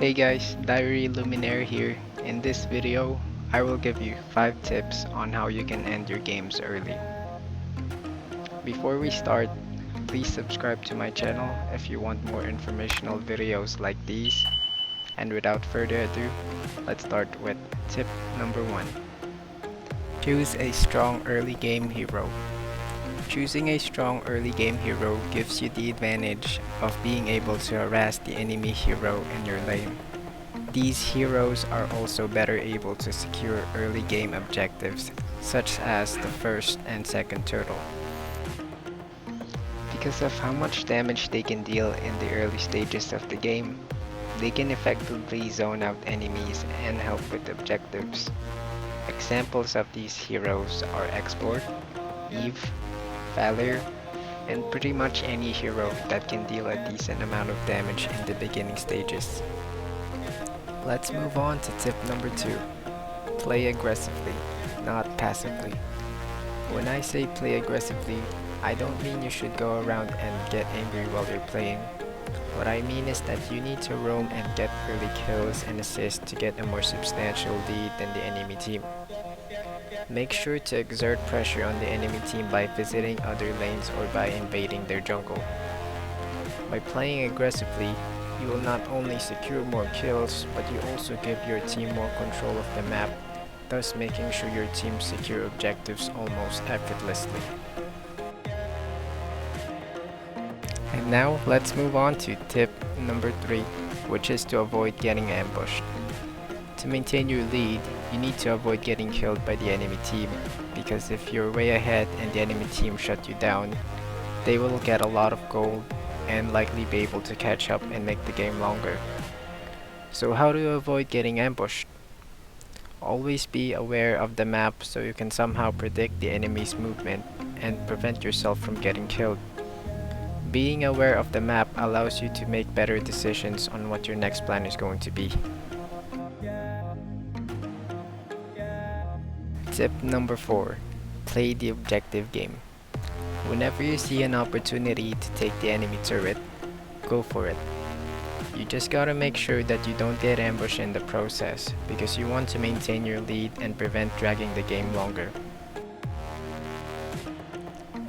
Hey guys, Diary Luminaire here. In this video, I will give you 5 tips on how you can end your games early. Before we start, please subscribe to my channel if you want more informational videos like these. And without further ado, let's start with tip number 1. Choose a strong early game hero. Choosing a strong early game hero gives you the advantage of being able to harass the enemy hero in your lane. These heroes are also better able to secure early game objectives, such as the first and second turtle. Because of how much damage they can deal in the early stages of the game, they can effectively zone out enemies and help with objectives. Examples of these heroes are Export, Eve, Valor, and pretty much any hero that can deal a decent amount of damage in the beginning stages. Let's move on to tip number 2. Play aggressively, not passively. When I say play aggressively, I don't mean you should go around and get angry while you're playing. What I mean is that you need to roam and get early kills and assists to get a more substantial lead than the enemy team. Make sure to exert pressure on the enemy team by visiting other lanes or by invading their jungle. By playing aggressively, you will not only secure more kills, but you also give your team more control of the map, thus making sure your team secure objectives almost effortlessly. And now let's move on to tip number 3, which is to avoid getting ambushed. To maintain your lead, you need to avoid getting killed by the enemy team, because if you're way ahead and the enemy team shut you down, they will get a lot of gold and likely be able to catch up and make the game longer. So how to avoid getting ambushed? Always be aware of the map so you can somehow predict the enemy's movement and prevent yourself from getting killed. Being aware of the map allows you to make better decisions on what your next plan is going to be. Tip number 4. Play the objective game. Whenever you see an opportunity to take the enemy turret, go for it. You just gotta make sure that you don't get ambushed in the process, because you want to maintain your lead and prevent dragging the game longer.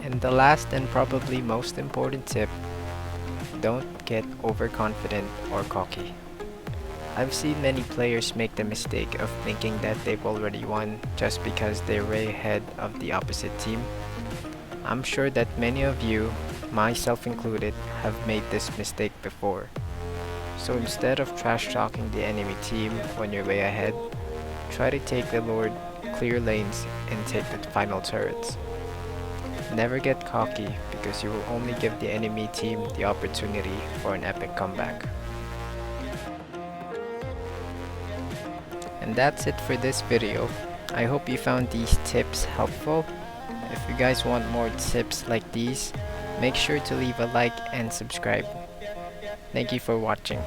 And the last and probably most important tip, don't get overconfident or cocky. I've seen many players make the mistake of thinking that they've already won just because they're way ahead of the opposite team. I'm sure that many of you, myself included, have made this mistake before. So instead of trash talking the enemy team when you're way ahead, try to take the Lord, clear lanes, and take the final turrets. Never get cocky, because you will only give the enemy team the opportunity for an epic comeback. And that's it for this video. I hope you found these tips helpful. If you guys want more tips like these, make sure to leave a like and subscribe. Thank you for watching.